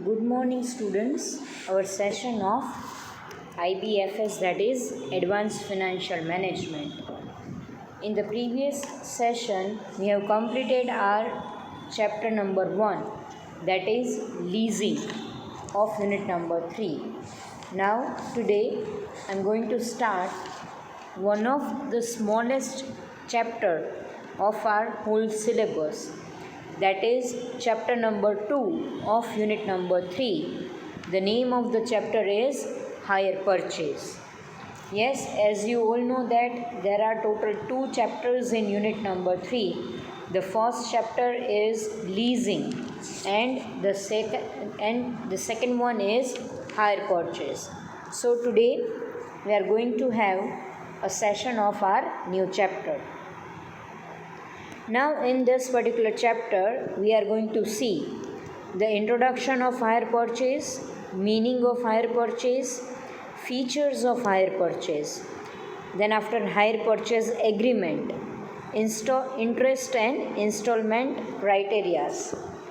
Good morning, students. Our session of Ibfs, that is Advanced Financial Management. In the previous session, we have completed our chapter number 1, that is leasing of unit number 3. Now, today I am going to start one of the smallest chapter of our whole syllabus, that is chapter number 2 of unit number 3. The name of the chapter is hire purchase. Yes, as you all know that there are total 2 chapters in unit number 3. The first chapter is leasing and the second one is hire purchase. So today we are going to have a session of our new chapter. Now in this particular chapter, we are going to see the introduction of hire purchase, meaning of hire purchase, features of hire purchase, then after hire purchase agreement, interest and installment criteria,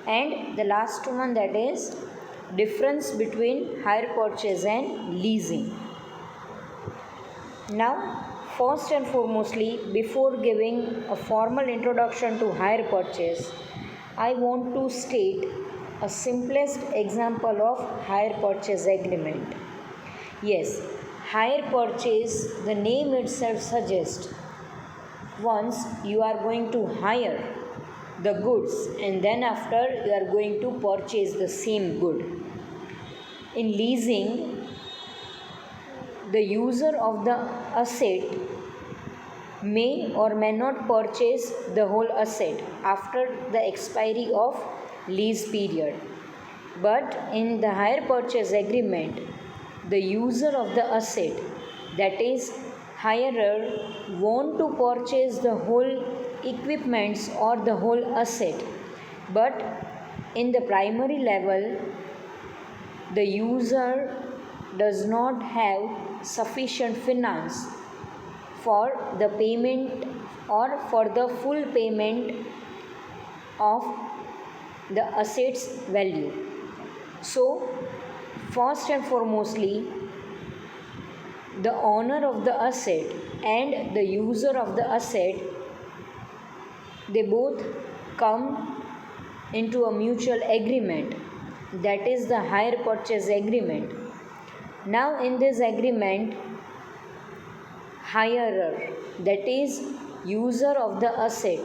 and the last one, that is difference between hire purchase and leasing. Now, first and foremostly, before giving a formal introduction to hire purchase, I want to state a simplest example of hire purchase agreement. Yes, hire purchase, the name itself suggests, once you are going to hire the goods and then after you are going to purchase the same good. In leasing, the user of the asset may or may not purchase the whole asset after the expiry of lease period. But in the hire purchase agreement, the user of the asset, that is hirer, want to purchase the whole equipments or the whole asset. But in the primary level, the user does not have sufficient finance for the payment or for the full payment of the asset's value. So, first and foremostly, the owner of the asset and the user of the asset, they both come into a mutual agreement, that is the hire purchase agreement. Now in this agreement, hirer, that is user of the asset,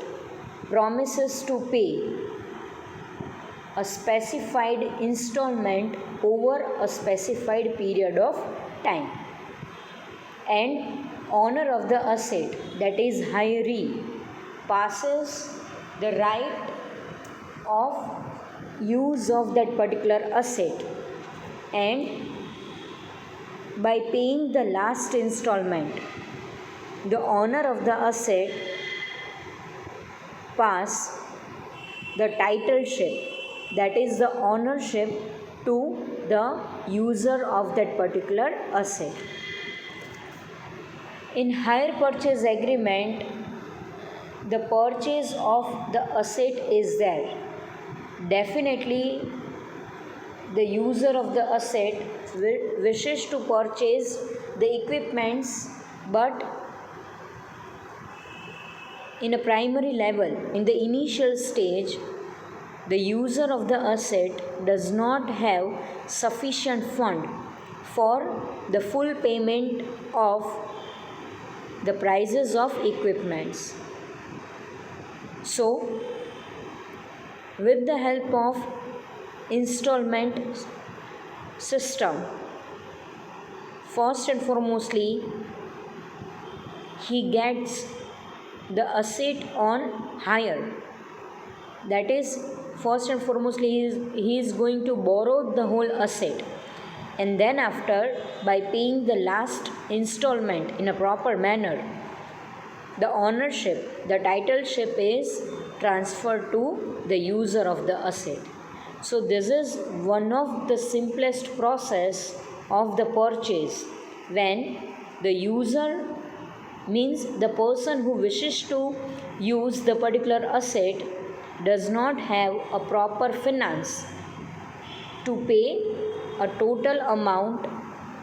promises to pay a specified installment over a specified period of time, and owner of the asset, that is hiree, passes the right of use of that particular asset, and by paying the last installment, the owner of the asset pass the titleship, that is the ownership, to the user of that particular asset. In hire purchase agreement, the purchase of the asset is there. Definitely, the user of the asset wishes to purchase the equipments, but in a primary level, in the initial stage, the user of the asset does not have sufficient fund for the full payment of the prices of equipments. So, with the help of installment system, first and foremostly, he gets the asset on hire. That is, first and foremostly, he is going to borrow the whole asset, and then after, by paying the last installment in a proper manner, the ownership, the titleship is transferred to the user of the asset. So this is one of the simplest process of the purchase, when the user, means the person who wishes to use the particular asset, does not have a proper finance to pay a total amount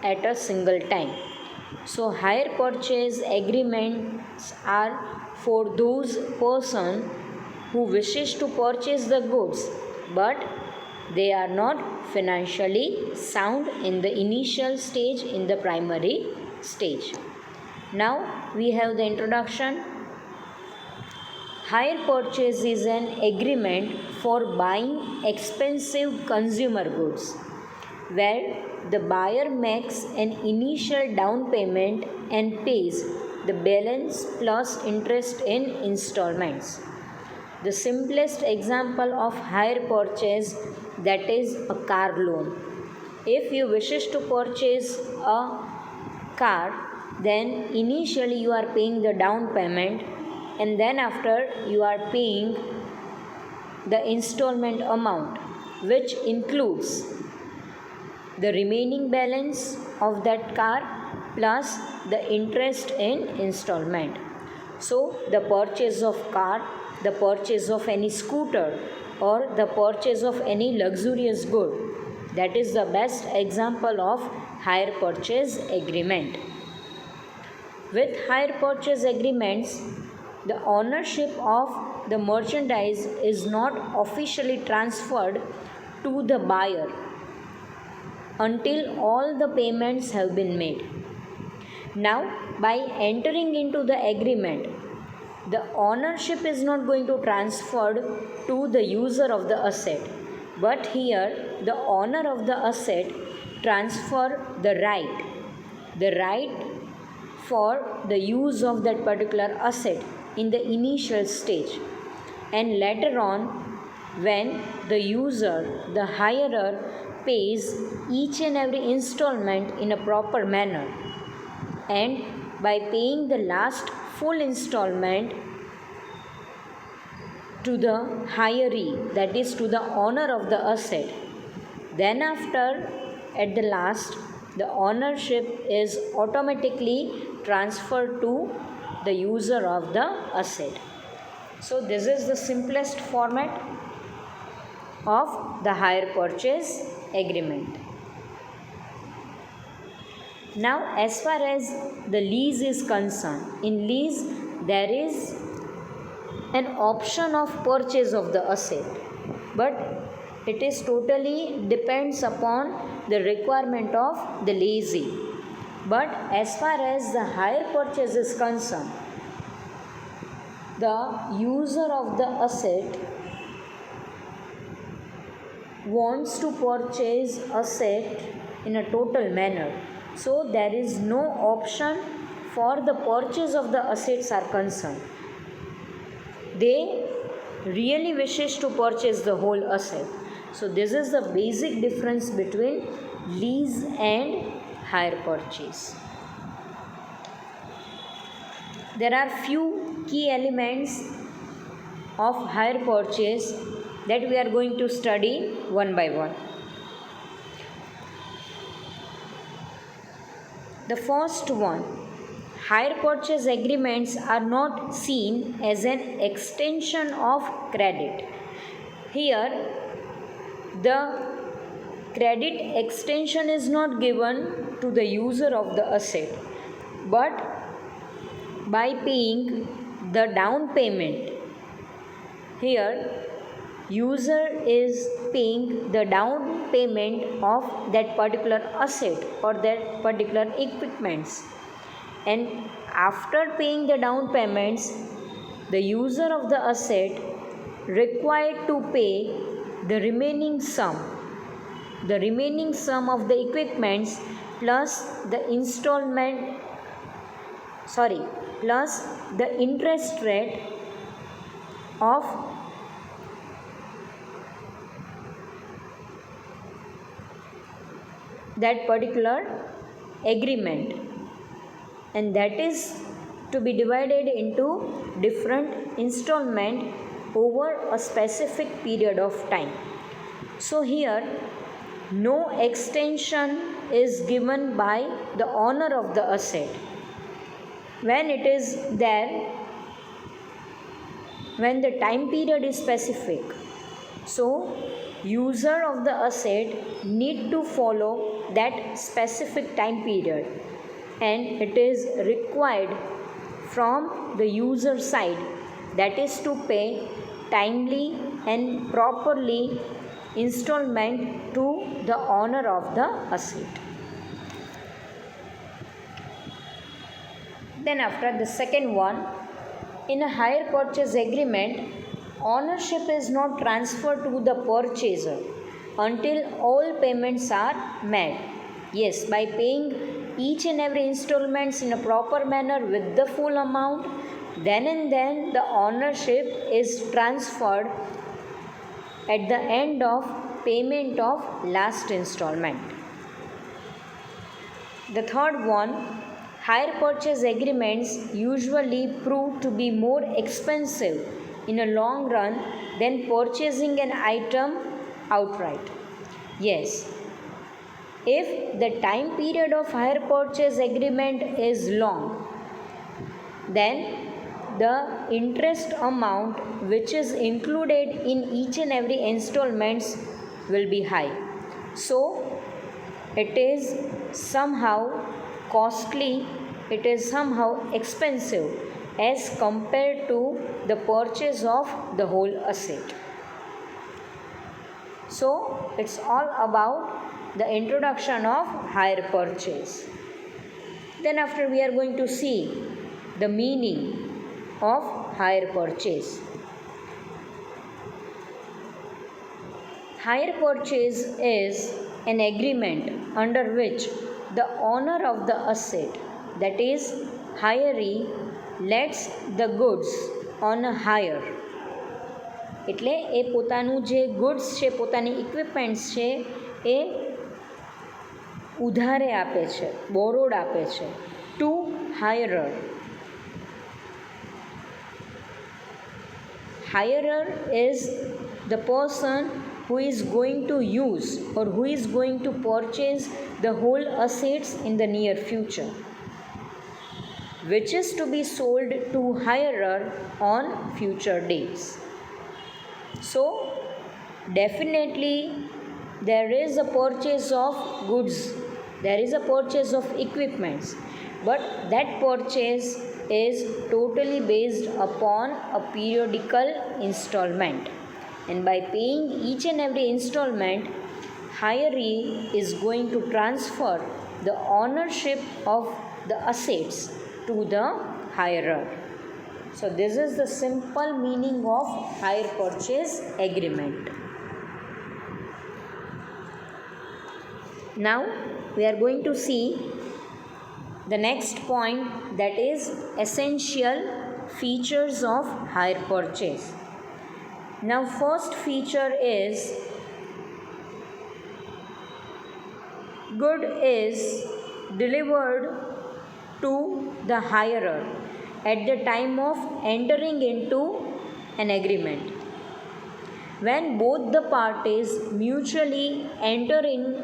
at a single time. So hire purchase agreements are for those person who wishes to purchase the goods, but they are not financially sound in the initial stage, in the primary stage. Now we have the introduction. Hire purchase is an agreement for buying expensive consumer goods, where the buyer makes an initial down payment and pays the balance plus interest in installments. The simplest example of hire purchase, that is a car loan. If you wishes to purchase a car, then initially you are paying the down payment, and then after you are paying the installment amount, which includes the remaining balance of that car plus the interest in installment. So the purchase of car, the purchase of any scooter, or the purchase of any luxurious good, that is the best example of hire purchase agreement. With hire purchase agreements, the ownership of the merchandise is not officially transferred to the buyer until all the payments have been made. Now, by entering into the agreement, the ownership is not going to transferred to the user of the asset, but here the owner of the asset transfer the right for the use of that particular asset in the initial stage, and later on when the user, the hirer, pays each and every installment in a proper manner, and by paying the last full installment to the hiree, that is to the owner of the asset, then after at the last the ownership is automatically transferred to the user of the asset. So this is the simplest format of the hire purchase agreement. Now as far as the lease is concerned, in lease there is an option of purchase of the asset, but it is totally depends upon the requirement of the lessee. But as far as the hire purchase is concerned, the user of the asset wants to purchase asset in a total manner, so there is no option for the purchase of the assets are concerned. They really wishes to purchase the whole asset. So this is the basic difference between lease and hire purchase. There are few key elements of hire purchase that we are going to study one by one. The first one, hire purchase agreements are not seen as an extension of credit. Here, the credit extension is not given to the user of the asset, but by paying the down payment. Here, user is paying the down payment of that particular asset or that particular equipments, and after paying the down payments, the user of the asset required to pay the remaining sum of the equipments plus the plus the interest rate of that particular agreement, and that is to be divided into different installment over a specific period of time. So here no extension is given by the owner of the asset. When it is there, when the time period is specific, so user of the asset need to follow that specific time period, and it is required from the user side, that is to pay timely and properly installment to the owner of the asset. Then after the second one, in a hire purchase agreement, ownership is not transferred to the purchaser until all payments are made. Yes, by paying each and every installments in a proper manner with the full amount, then and then the ownership is transferred at the end of payment of last installment. The third one, hire purchase agreements usually prove to be more expensive in a long run than purchasing an item outright. Yes, if the time period of hire purchase agreement is long, then the interest amount which is included in each and every installments will be high. So it is somehow costly, it is somehow expensive as compared to the purchase of the whole asset. So it's all about the introduction of hire purchase. Then after we are going to see the meaning of hire purchase. Hire purchase is an agreement under which the owner of the asset, that is hiree, lets the goods on a hire. એટલે એ પોતાનું જે goods છે, પોતાની equipments છે એ ઉધારે આપે છે, borrowed આપે છે two હાયરર. Hirer is the person who is going to use or who is going to purchase the whole assets in the near future, which is to be sold to hirer on future dates. So definitely there is a purchase of goods, there is a purchase of equipments, but that purchase is totally based upon a periodical installment, and by paying each and every installment, hiree is going to transfer the ownership of the assets to the hirer. So this is the simple meaning of hire purchase agreement. Now we are going to see the next point, that is essential features of hire purchase. Now first feature is good is delivered to the hirer at the time of entering into an agreement. When both the parties mutually enter in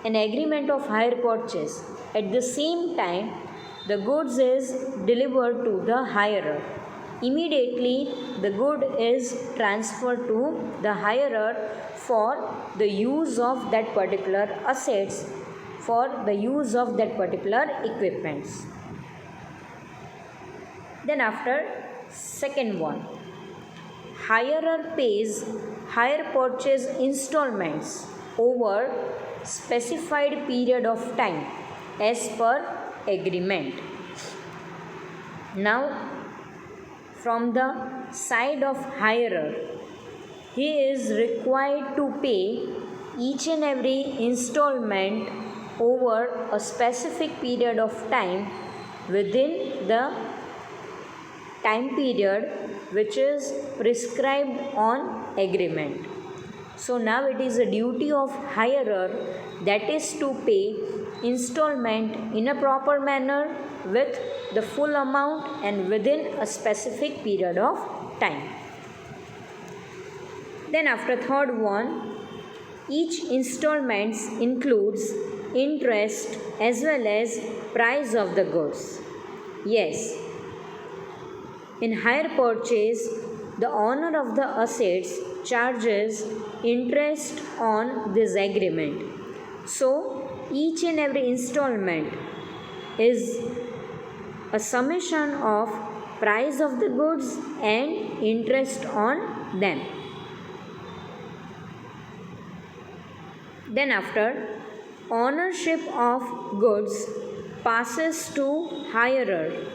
an agreement of hire purchase, at the same time the goods is delivered to the hirer. Immediately the good is transferred to the hirer for the use of that particular assets, for the use of that particular equipments. Then after second one, hirer pays hire purchase installments over specified period of time as per agreement. Now from the side of hirer, he is required to pay each and every installment over a specific period of time within the time period which is prescribed on agreement. So now it is a duty of hirer, that is to pay installment in a proper manner with the full amount and within a specific period of time. Then after third one, each installment includes interest as well as price of the goods. Yes, in hire purchase the owner of the assets charges interest on this agreement. So each and every installment is a summation of price of the goods and interest on them. Then after, ownership of goods passes to hirer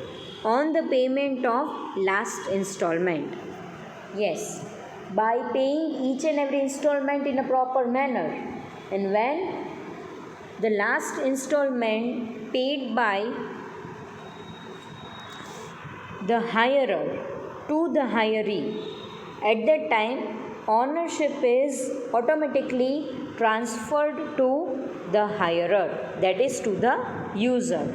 on the payment of last installment. Yes, by paying each and every installment in a proper manner, and when the last installment paid by the hirer to the hiree, at that time ownership is automatically transferred to the hirer, that is to the user.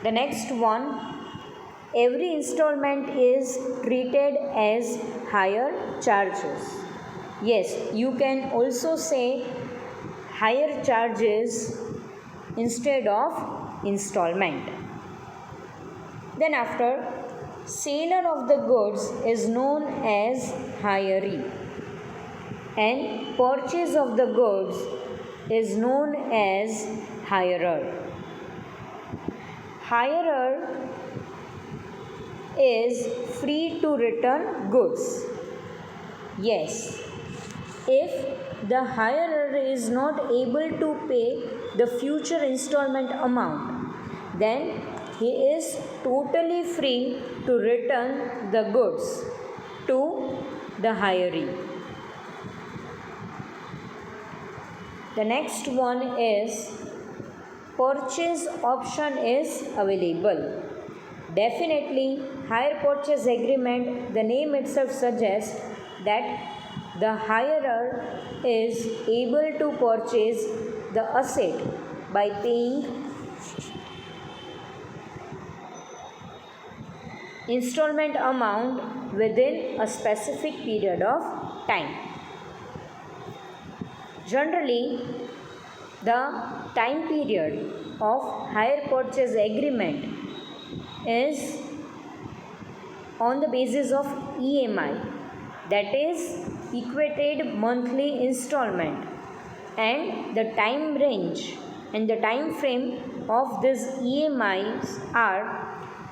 The next one, every installment is treated as hire charges. Yes, you can also say hire charges instead of installment. Then after, seller of the goods is known as hiree and purchase of the goods is known as hirer. Hirer is free to return goods. Yes, if the hirer is not able to pay the future installment amount, then he is totally free to return the goods to the hiree. The next one is purchase option is available. Definitely, hire purchase agreement, the name itself suggests that the hirer is able to purchase the asset by paying installment amount within a specific period of time. Generally, the time period of hire purchase agreement is on the basis of EMI, that is equated monthly installment, and the time range and the time frame of these EMIs are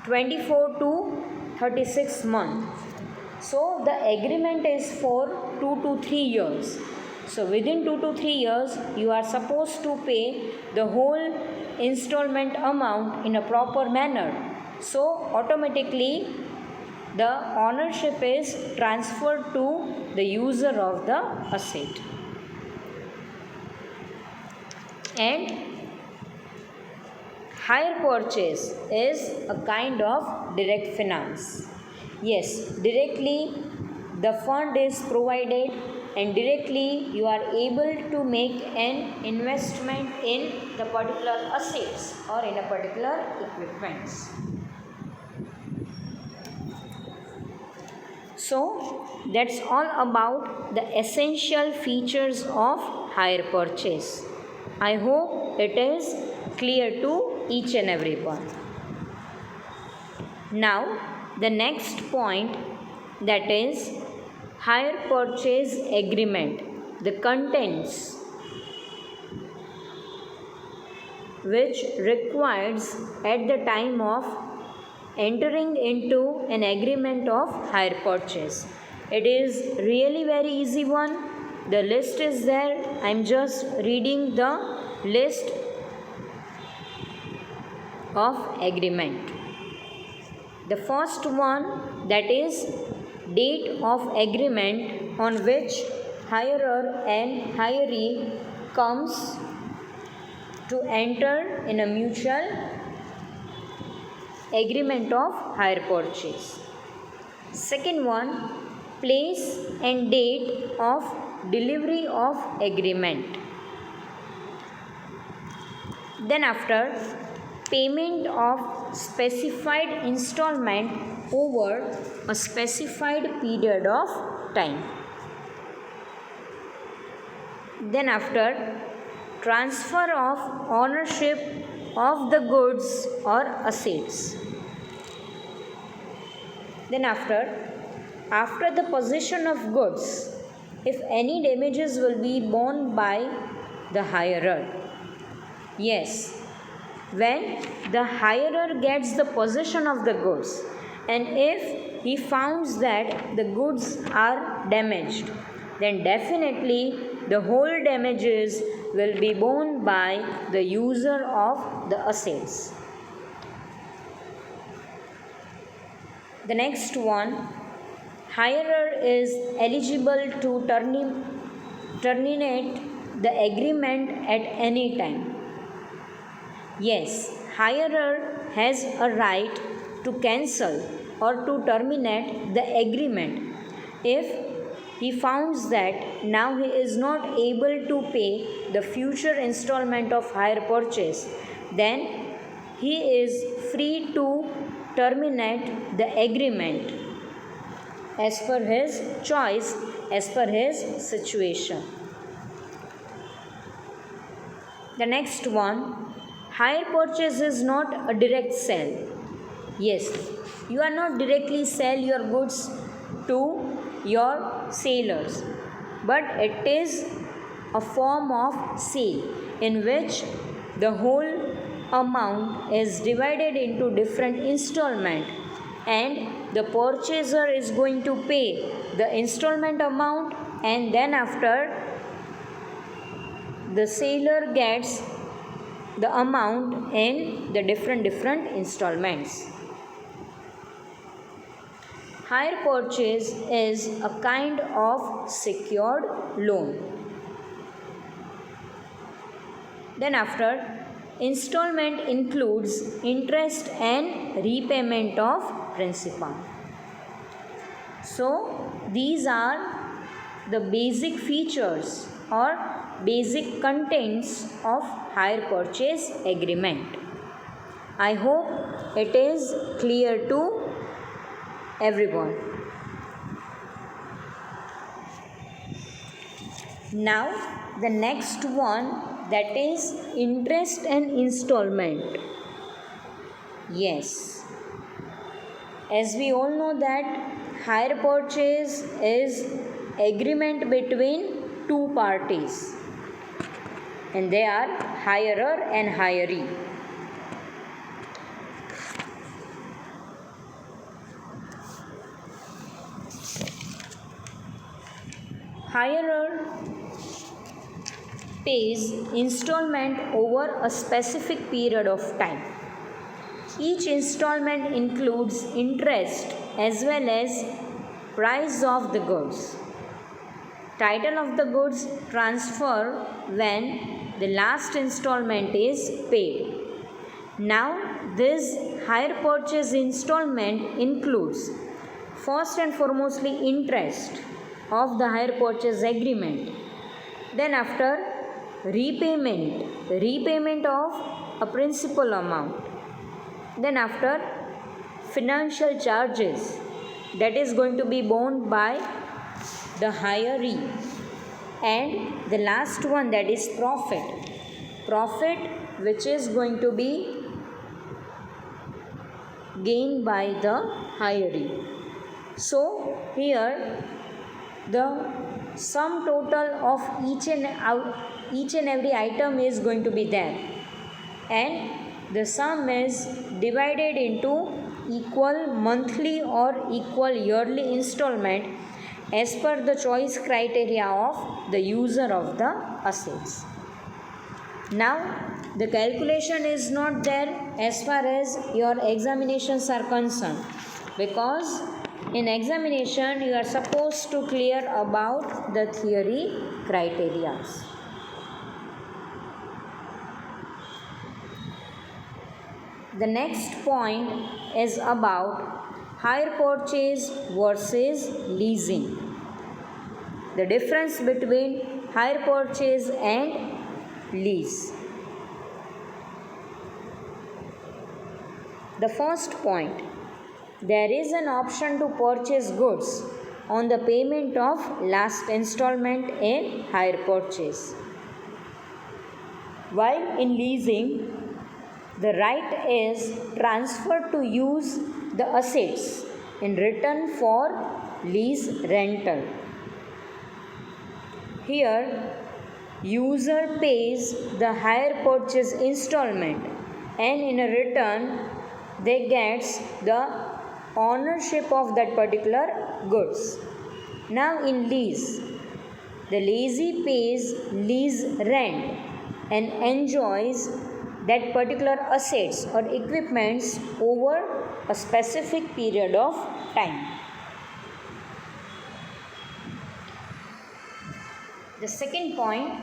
24 to 36 months. So the agreement is for 2 to 3 years. So within 2 to 3 years, you are supposed to pay the whole installment amount in a proper manner. So automatically the ownership is transferred to the user of the asset. And hire purchase is a kind of direct finance. Yes, directly the fund is provided and directly you are able to make an investment in the particular assets or in a particular equipments. So that's all about the essential features of hire purchase. I hope it is clear to each and everyone. Now the next point, that is hire purchase agreement, the contents which requires at the time of entering into an agreement of hire purchase. It is really very easy one. The list is there. I am just reading the list of agreement. The first one, that is date of agreement on which hirer and hiree comes to enter in a mutual agreement of hire purchase. Second one, place and date of delivery of agreement. Then after, payment of specified installment over a specified period of time. Then after, transfer of ownership of the goods or assets. Then after the possession of goods, if any damages will be borne by the hirer. Yes, when the hirer gets the possession of the goods and if he finds that the goods are damaged, then definitely the whole damages will be borne by the user of the assets. The next one, hirer is eligible to terminate the agreement at any time. Yes, hirer has a right to cancel or to terminate the agreement if he finds that now he is not able to pay the future installment of hire purchase, then he is free to terminate the agreement as per his choice, as per his situation. The next one, hire purchase is not a direct sale. Yes, you are not directly sell your goods to your sailors, but it is a form of sale in which the whole amount is divided into different installment and the purchaser is going to pay the installment amount and then after the sailor gets the amount in the different installments. Hire purchase is a kind of secured loan. Then after, installment includes interest and repayment of principal. So these are the basic features or basic contents of hire purchase agreement. I hope it is clear to everyone. Now the next one, that is interest and installment. Yes, as we all know that hire purchase is agreement between two parties and they are hirer and hiree. Hirer pays installment over a specific period of time. Each installment includes interest as well as price of the goods. Title of the goods transfer when the last installment is paid. Now this hire purchase installment includes first and foremostly interest of the hire purchase agreement. Then after repayment of a principal amount. Then after financial charges that is going to be borne by the hiree. And the last one, that is profit which is going to be gained by the hiree. So here the sum total of each and every item is going to be there and the sum is divided into equal monthly or equal yearly installment as per the choice criteria of the user of the assets. Now the calculation is not there as far as your examinations are concerned, because in examination you are supposed to clear about the theory criteria. The next point is about hire purchase versus leasing. The difference between hire purchase and lease. The first point, there is an option to purchase goods on the payment of last installment in hire purchase. While in leasing, the right is transferred to use the assets in return for lease rental. Here, user pays the hire purchase installment and in a return they gets the ownership of that particular goods. Now in lease, the lessee pays lease rent and enjoys that particular assets or equipments over a specific period of time. The second point,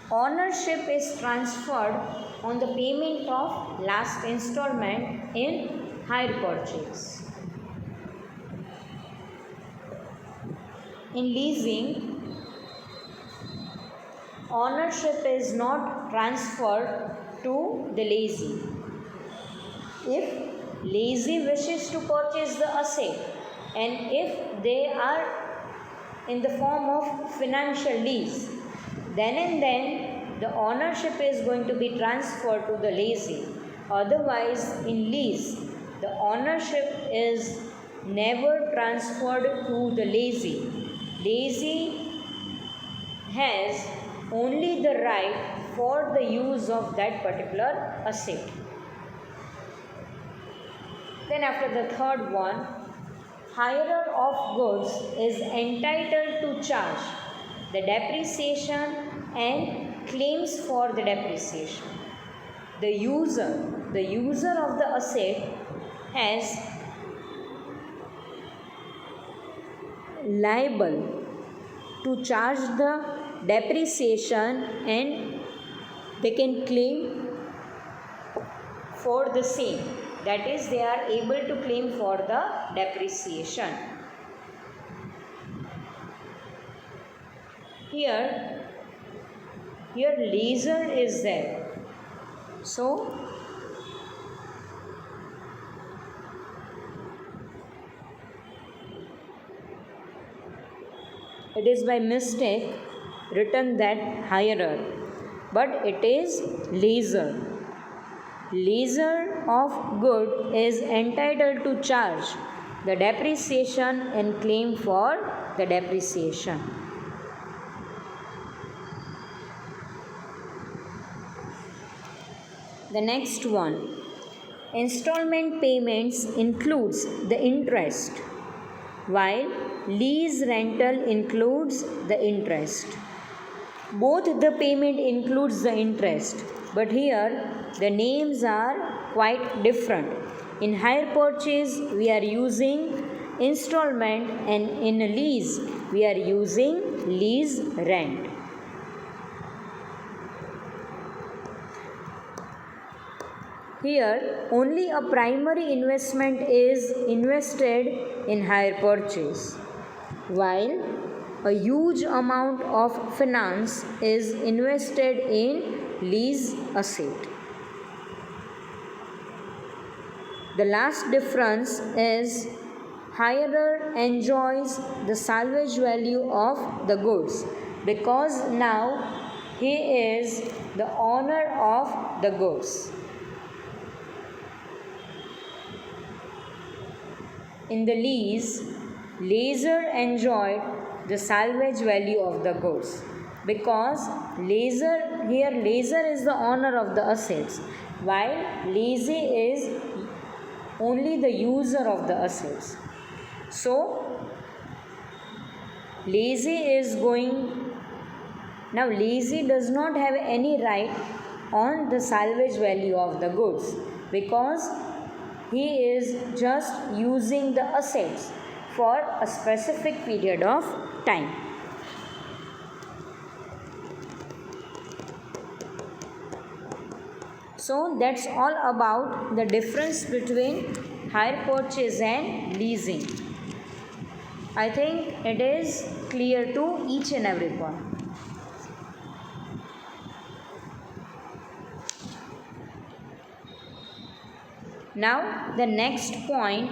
ownership is transferred on the payment of last installment in hire purchase. In leasing, ownership is not transferred to the lessee. If lessee wishes to purchase the asset and if they are in the form of financial lease, then and then the ownership is going to be transferred to the lessee. Otherwise, in lease, the ownership is never transferred to the lessee. Lessee has only the right for the use of that particular asset. Then after the third one, hirer of goods is entitled to charge the depreciation and claims for the depreciation. The user of the asset has liable to charge the depreciation and they can claim for the same. That is, they are able to claim for the depreciation. Here leaser is there. So, it is by mistake written that hirer, but it is leaser. Leaser of good is entitled to charge the depreciation and claim for the depreciation. The next one, installment payments includes the interest, while lease rental includes the interest. Both the payment includes the interest, but here the names are quite different. In hire purchase we are using installment and in a lease we are using lease rent. Here only a primary investment is invested in hire purchase, while a huge amount of finance is invested in lease asset. The last difference is hirer enjoys the salvage value of the goods because now he is the owner of the goods. In the lease, lessor enjoyed the salvage value of the goods because lessor is the owner of the assets, while lessee is only the user of the assets. So lessee does not have any right on the salvage value of the goods because he is just using the assets for a specific period of time. So that's all about the difference between hire purchase and leasing. I think it is clear to each and every one. Now the next point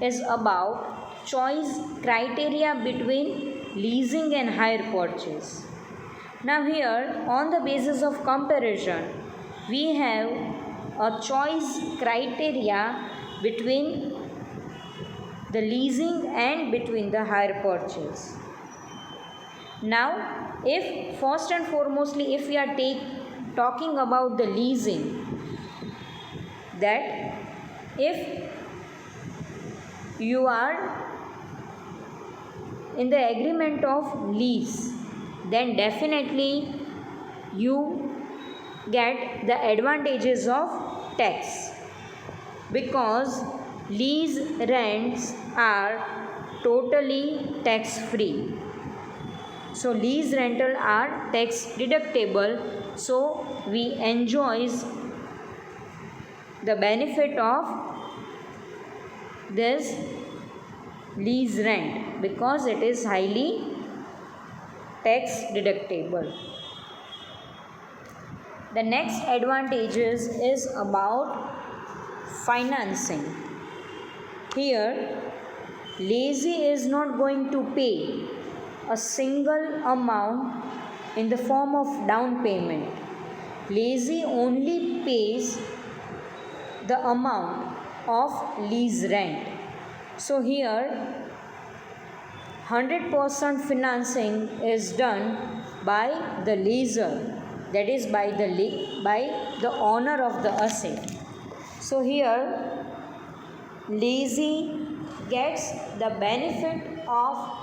is about choice criteria between leasing and hire purchase. Now here on the basis of comparison we have a choice criteria between the leasing and between the hire purchase. Now, if first and foremostly, if we are talking about the leasing, that if you are in the agreement of lease, then definitely you get the advantages of tax, because lease rents are totally tax free. So lease rental are tax deductible, so we enjoys the benefit of this lease rent because it is highly tax deductible. The next advantages is about financing. Here, lessee is not going to pay a single amount in the form of down payment. Lessee only pays the amount of lease rent. So here 100% financing is done by the lessor, that is by the owner of the asset. So here lessee gets the benefit of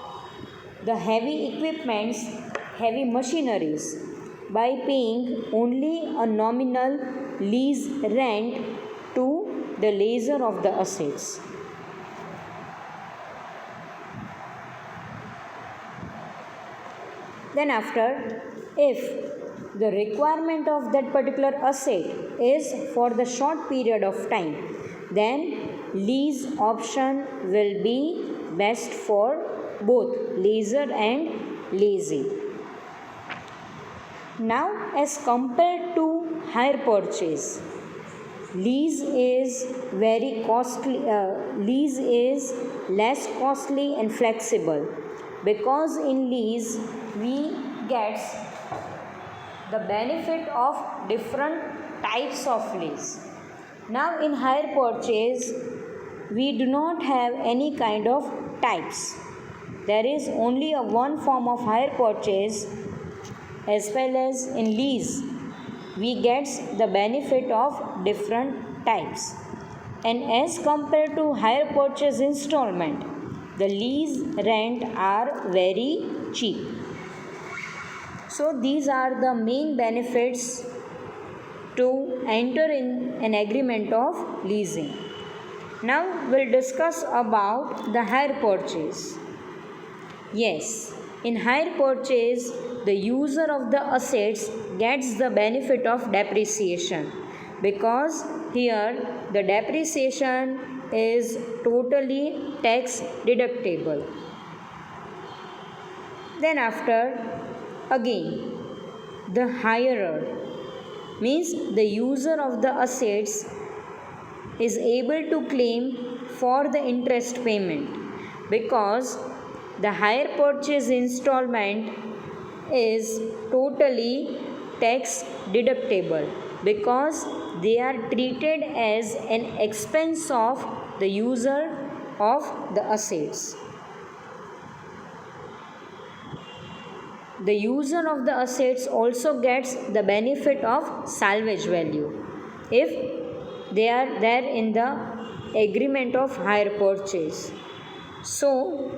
the heavy equipments, heavy machineries by paying only a nominal lease rent to the lessor of the assets. Then after, if the requirement of that particular asset is for the short period of time, then lease option will be best for both lessor and lessee. Now, as compared to hire purchase, lease is very costly. Lease is less costly and flexible, because in lease we get the benefit of different types of lease. Now in hire purchase we do not have any kind of types. There is only a one form of hire purchase, as well as in lease we get the benefit of different types. And as compared to hire purchase installment, the lease rent are very cheap. So these are the main benefits to enter in an agreement of leasing. Now we'll discuss about the hire purchase. Yes, in hire purchase, the user of the assets gets the benefit of depreciation, because here the depreciation is totally tax deductible. Then after, again, the hirer means the user of the assets is able to claim for the interest payment, because the hire purchase installment is totally tax deductible, because they are treated as an expense of the user of the assets. The user of the assets also gets the benefit of salvage value if they are there in the agreement of hire purchase. So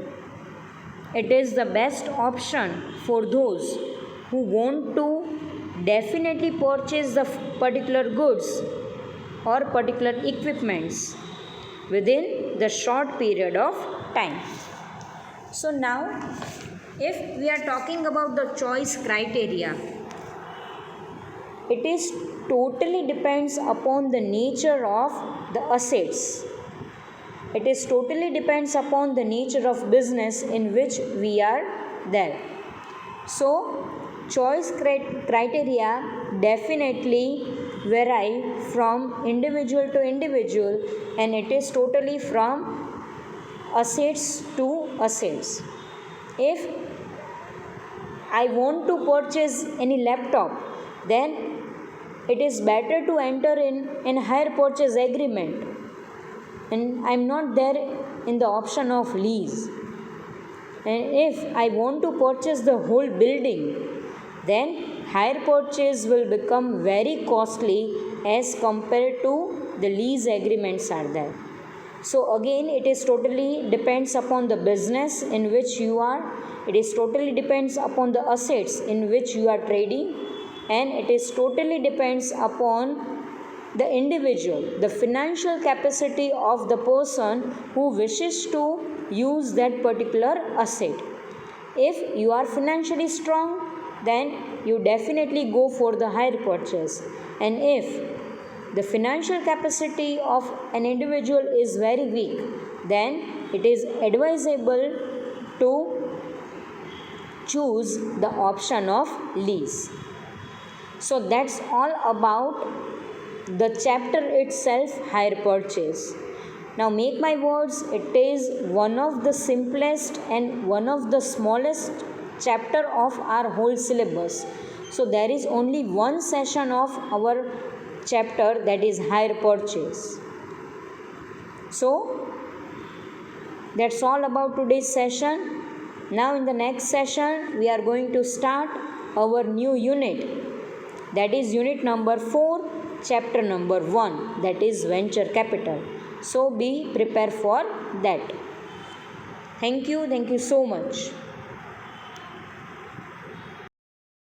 it is the best option for those who want to definitely purchase the particular goods or particular equipments within the short period of time. So now, if we are talking about the choice criteria, it is totally depends upon the nature of the assets. It is totally depends upon the nature of business in which we are there. So choice criteria definitely vary from individual to individual, and it is totally from assets to assets. If I want to purchase any laptop, then it is better to enter in hire purchase agreement, and I am not there in the option of lease. And if I want to purchase the whole building, then hire purchase will become very costly as compared to the lease agreements are there. So again, it is totally depends upon the business in which you are. It is totally depends upon the assets in which you are trading, and it is totally depends upon the individual, the financial capacity of the person who wishes to use that particular asset. If you are financially strong, then you definitely go for the hire purchase. And if the financial capacity of an individual is very weak, then it is advisable to choose the option of lease. So that's all about the chapter itself, hire purchase. Now make my words, it is one of the simplest and one of the smallest chapter of our whole syllabus. So there is only one session of our chapter, that is hire purchase. So that's all about today's session. Now in the next session we are going to start our new unit, that is unit number 4, chapter number 1, that is venture capital. So be prepared for that. Thank you so much.